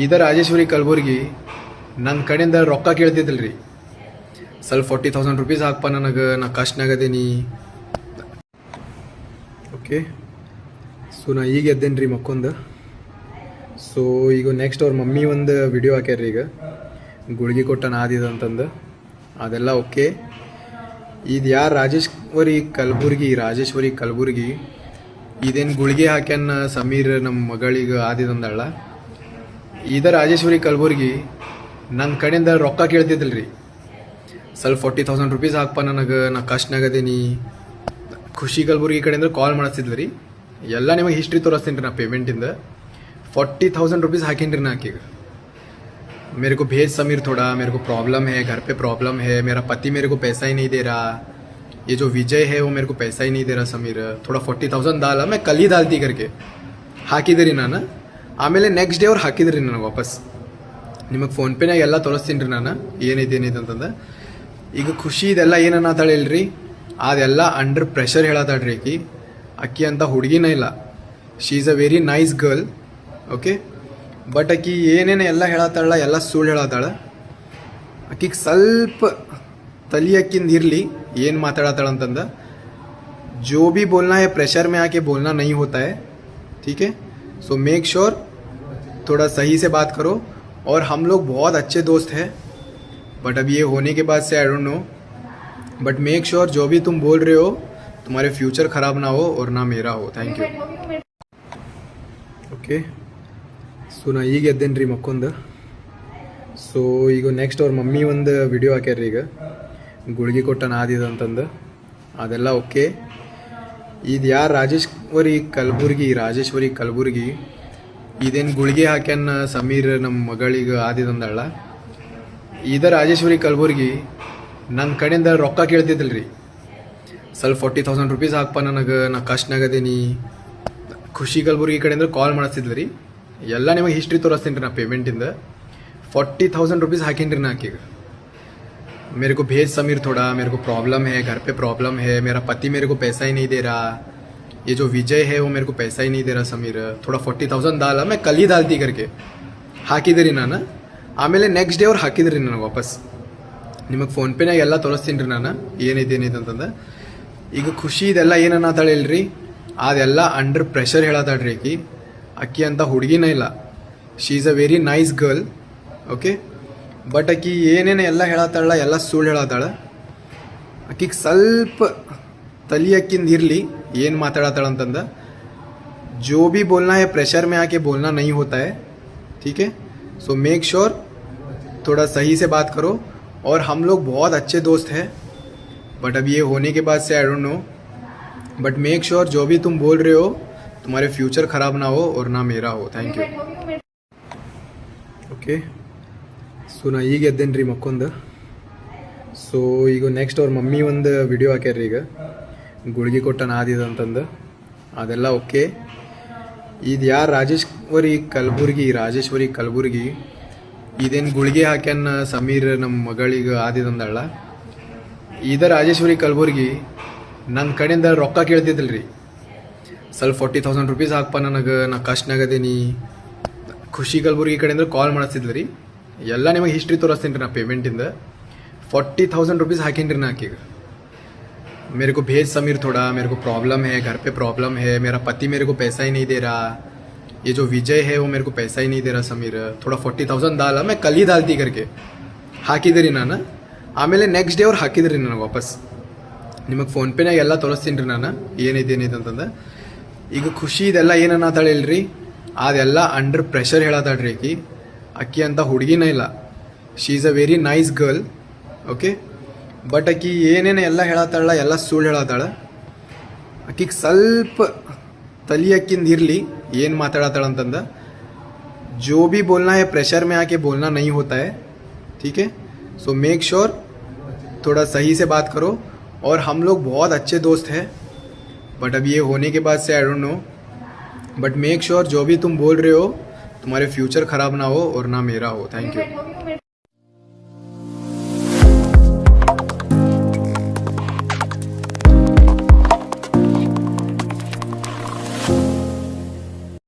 ಇದ ರಾಜೇಶ್ವರಿ ಕಲಬುರ್ಗಿ ನನ್ನ ಕಡೆಯಿಂದ ರೊಕ್ಕ ಕೇಳ್ತಿದ್ದಲ್ರಿ. ಸ್ವಲ್ಪ 40,000 ರೂಪೀಸ್ ಹಾಕಪ್ಪ ನನಗೆ, ನಾ ಕಷ್ಟನಾಗದೀನಿ. ಓಕೆ, ಸೊ ನಾ ಈಗ ಎದ್ದೇನೆ ರೀ ಮಕ್ಕೊಂದು. ಸೊ ಈಗ ನೆಕ್ಸ್ಟ್ ಅವ್ರ ಮಮ್ಮಿ ಒಂದು ವಿಡಿಯೋ ಹಾಕ್ಯಾರ್ರಿ. ಈಗ ಗುಳಿಗೆ ಕೊಟ್ಟ ನಾದಿದ ಅಂತಂದು ಅದೆಲ್ಲ ಓಕೆ. ಇದು ಯಾರು ರಾಜೇಶ್ವರಿ ಕಲಬುರ್ಗಿ ಇದೇನು ಗುಳಿಗೆ ಹಾಕ್ಯಾನ ಸಮೀರ್ ನಮ್ಮ ಮಗಳಿಗೆ ಆದಿದಂದಳ. ಇದ ರಾಜೇಶ್ವರಿ ಕಲಬುರ್ಗಿ ನನ್ನ ಕಡೆಯಿಂದ ರೊಕ್ಕ ಕೇಳ್ತಿದ್ದಲ್ರಿ. ಸ್ವಲ್ಪ 40,000 ರೂಪೀಸ್ ಹಾಕಪ್ಪ ನನಗೆ, ನಾ ಕಷ್ಟನಾಗದೀನಿ. ಖುಷಿ ಕಲಬುರ್ಗಿ ಕಡೆಯಿಂದ ಕಾಲ್ ಮಾಡಿಸ್ತಿದ್ಲು ರೀ. ಎಲ್ಲ ನಿಮಗೆ ಹಿಸ್ಟ್ರಿ ತೋರಿಸ್ತೀನಿ ರೀ ನಾ ಪೇಮೆಂಟಿಂದ. 40,000 ರೂಪೀಸ್ ಹಾಕೀನಿ ರೀ ನಾ ಆಕಿಗೆ. मेरे को भेज समीर थोड़ा, मेरे को प्रॉब्लम है, घर पे प्रॉब्लम है, मेरा पति मेरे को पैसा ही नहीं दे रहा, ये जो विजय है वो मेरे को पैसा ही नहीं दे रहा समीर, थोड़ा 40,000 डाला, मैं कल ही डालती करके ಹಾಕಿದ್ರಿ ನಾನು. ಆಮೇಲೆ ನೆಕ್ಸ್ಟ್ ಡೇ ಅವ್ರು ಹಾಕಿದ್ರಿ ನನಗೆ ವಾಪಸ್. ನಿಮಗೆ ಫೋನ್ಪೇನಾಗ ಎಲ್ಲ ತೋರಿಸ್ತೀನಿ ರೀ ನಾನು ಏನೈತೆ ಅಂತಂದು. ಈಗ ಖುಷಿ ಇದೆಲ್ಲ ಏನನ್ನತಾಳೆ ಇಲ್ರಿ, ಅದೆಲ್ಲ ಅಂಡರ್ ಪ್ರೆಷರ್ ಹೇಳತ್ತಾಳ್ರಿ. ಅಕ್ಕಿ ಅಂತ ಹುಡುಗಿನ ಇಲ್ಲ, she is a very nice girl. Okay, but ಆಕಿ ಏನೇನು ಎಲ್ಲ ಹೇಳತ್ತಾಳ ಎಲ್ಲ ಸುಳ್ಳು ಹೇಳತ್ತಾಳ. ಆಕಿಗೆ ಸ್ವಲ್ಪ ತಲಿ ಅಕ್ಕಿಂದ ಇರಲಿ ಏನು ಮಾತಾಡತ್ತಾಳ ಅಂತಂದ. जो भी बोलना है प्रेशर में आके बोलना नहीं होता है, ठीक है. सो मेक श्योर थोड़ा सही से बात करो. और हम लोग बहुत अच्छे दोस्त हैं, बट अब ये होने के बाद से I don't know, but make sure जो भी तुम बोल रहे हो तुम्हारे फ्यूचर ख़राब ना हो और ना मेरा हो. Thank you. ओके, ಸೊ ನಾ ಈಗ ಎದ್ದೇನೆ ರೀ ಮಕ್ಕೊಂದು. ಸೊ ಈಗ ನೆಕ್ಸ್ಟ್ ಅವ್ರ ಮಮ್ಮಿ ಒಂದು ವಿಡಿಯೋ ಹಾಕ್ಯಾರ್ರಿ. ಈಗ ಗುಳಿಗೆ ಕೊಟ್ಟ ನಾದಿದ ಅಂತಂದು ಅದೆಲ್ಲ ಓಕೆ. ಇದು ಯಾರು ರಾಜೇಶ್ವರಿ ಕಲಬುರ್ಗಿ ಇದೇನು ಗುಳಿಗೆ ಹಾಕ್ಯಾನ ಸಮೀರ್ ನಮ್ಮ ಮಗಳಿಗೆ ಆದಿದಂದಳ. ಇದ ರಾಜೇಶ್ವರಿ ಕಲಬುರ್ಗಿ ನನ್ನ ಕಡೆಯಿಂದ ರೊಕ್ಕ ಕೇಳ್ತಿದ್ದಲ್ರಿ. ಸ್ವಲ್ಪ 40,000 ರೂಪೀಸ್ ಹಾಕಪ್ಪ ನನಗೆ, ನಾ ಕಷ್ಟನಾಗದೀನಿ. ಖುಷಿ ಕಲಬುರ್ಗಿ ಕಡೆಯಿಂದ ಕಾಲ್ ಮಾಡಿಸ್ತಿದ್ಲು ರೀ. ಎಲ್ಲ ನಿಮಗೆ ಹಿಸ್ಟ್ರಿ ತೋರಿಸ್ತೀನಿ ರೀ ನಾ ಪೇಮೆಂಟಿಂದ. 40,000 ರೂಪೀಸ್ ಹಾಕೀನಿ ರೀ ನಾ ಆಕಿಗೆ. मेरे को भेज समीर थोड़ा, मेरे को प्रॉब्लम है, घर पे प्रॉब्लम है, मेरा पति मेरे को पैसा ही नहीं दे रहा, ये जो विजय है वो मेरे को पैसा ही नहीं दे रहा समीर, थोड़ा 40,000 डाला, मैं कल ही डालती करके ಹಾಕಿದ್ರಿ ನಾನು. ಆಮೇಲೆ ನೆಕ್ಸ್ಟ್ ಡೇ ಅವ್ರು ಹಾಕಿದ್ರಿ ನನಗೆ ವಾಪಸ್. ನಿಮಗೆ ಫೋನ್ಪೇನಾಗ ಎಲ್ಲ ತೋರಿಸ್ತೀನಿ ರೀ ನಾನು ಏನೈತೆ ಅಂತಂದು. ಈಗ ಖುಷಿ ಇದೆಲ್ಲ ಏನನ್ನತಾಳೆ ಇಲ್ರಿ, ಅದೆಲ್ಲ ಅಂಡರ್ ಪ್ರೆಷರ್ ಹೇಳತ್ತಾಳ್ರಿ. ಅಕ್ಕಿ ಅಂತ ಹುಡುಗಿನ ಇಲ್ಲ, she is a very nice girl. Okay, but ಆಕಿ ಏನೇನು ಎಲ್ಲ ಹೇಳತ್ತಾಳ ಎಲ್ಲ ಸುಳ್ಳು ಹೇಳತ್ತಾಳ. ಆಕಿಗೆ ಸ್ವಲ್ಪ ತಲಿ ಅಕ್ಕಿಂದ ಇರಲಿ ಏನು ಮಾತಾಡತ್ತಾಳ ಅಂತಂದ. जो भी बोलना है प्रेशर में आके बोलना नहीं होता है, ठीक है. सो मेक श्योर थोड़ा सही से बात करो. और हम लोग बहुत अच्छे दोस्त हैं, बट अब ये होने के बाद से I don't know, but make sure जो भी तुम बोल रहे हो तुम्हारे फ्यूचर ख़राब ना हो और ना मेरा हो. Thank you. ಓಕೆ, ಸೊ ನಾ ಈಗ ಎದ್ದೇನೆ ರೀ ಮಕ್ಕೊಂದು. ಸೊ ಈಗ ನೆಕ್ಸ್ಟ್ ಅವ್ರ ಮಮ್ಮಿ ಒಂದು ವಿಡಿಯೋ ಹಾಕ್ಯಾರ್ರಿ. ಈಗ ಗುಳಿಗೆ ಕೊಟ್ಟ ನಾದಿದ ಅಂತಂದು ಅದೆಲ್ಲ ಓಕೆ. ಇದು ಯಾರು ರಾಜೇಶ್ವರಿ ಕಲಬುರ್ಗಿ ಇದೇನು ಗುಳಿಗೆ ಹಾಕ್ಯಾನ ಸಮೀರ್ ನಮ್ಮ ಮಗಳಿಗೆ ಆದಿದಂದಳ. ಇದ ರಾಜೇಶ್ವರಿ ಕಲಬುರ್ಗಿ ನನ್ನ ಕಡೆಯಿಂದ ರೊಕ್ಕ ಕೇಳ್ತಿದ್ದಲ್ರಿ. ಸ್ವಲ್ಪ 40,000 ರೂಪೀಸ್ ಹಾಕಪ್ಪ ನನಗೆ, ನಾ ಕಷ್ಟನಾಗದೀನಿ. ಖುಷಿ ಕಲಬುರ್ಗಿ ಕಡೆಯಿಂದ ಕಾಲ್ ಮಾಡಿಸ್ತಿದ್ಲು ರೀ. ಎಲ್ಲ ನಿಮಗೆ ಹಿಸ್ಟ್ರಿ ತೋರಿಸ್ತೀನಿ ರೀ ನಾ ಪೇಮೆಂಟಿಂದ. 40,000 ರೂಪೀಸ್ ಹಾಕೀನಿ ರೀ ನಾ ಆಕಿಗೆ. मेरे को भेज समीर थोड़ा, मेरे को प्रॉब्लम है, घर पे प्रॉब्लम है, मेरा पति मेरे को पैसा ही नहीं दे रहा, ये जो विजय है वो मेरे को पैसा ही नहीं दे रहा समीर, थोड़ा 40,000 डाला, मैं कल ही डालती करके ಹಾಕಿದ್ರಿ ನಾನು. ಆಮೇಲೆ ನೆಕ್ಸ್ಟ್ ಡೇ ಅವ್ರು ಹಾಕಿದ್ರಿ ನನಗೆ ವಾಪಸ್. ನಿಮಗೆ ಫೋನ್ಪೇನಾಗ ಎಲ್ಲ ತೋರಿಸ್ತೀನಿ ರೀ ನಾನು ಏನೈತೆ ಅಂತಂದು. ಈಗ ಖುಷಿ ಇದೆಲ್ಲ ಏನನ್ನತಾಳೆ ಇಲ್ರಿ, ಅದೆಲ್ಲ ಅಂಡರ್ ಪ್ರೆಷರ್ ಹೇಳತ್ತಾಳ್ರಿ. ಅಕ್ಕಿ ಅಂತ ಹುಡುಗಿನ ಇಲ್ಲ, she is a very nice girl. Okay, but ಆಕಿ ಏನೇನು ಎಲ್ಲ ಹೇಳತ್ತಾಳ ಎಲ್ಲ ಸುಳ್ಳು ಹೇಳತ್ತಾಳ. ಆಕಿಗೆ ಸ್ವಲ್ಪ ತಲಿ ಅಕ್ಕಿಂದ ಇರಲಿ ಏನು ಮಾತಾಡತ್ತಾಳ ಅಂತಂದ. जो भी बोलना है प्रेशर में आके बोलना नहीं होता है, ठीक है. सो मेक श्योर थोड़ा सही से बात करो. और हम लोग बहुत अच्छे दोस्त हैं, बट अब ये होने के बाद से I don't know, but make sure जो भी तुम बोल रहे हो तुम्हारे फ्यूचर ख़राब ना हो और ना मेरा हो. Thank you.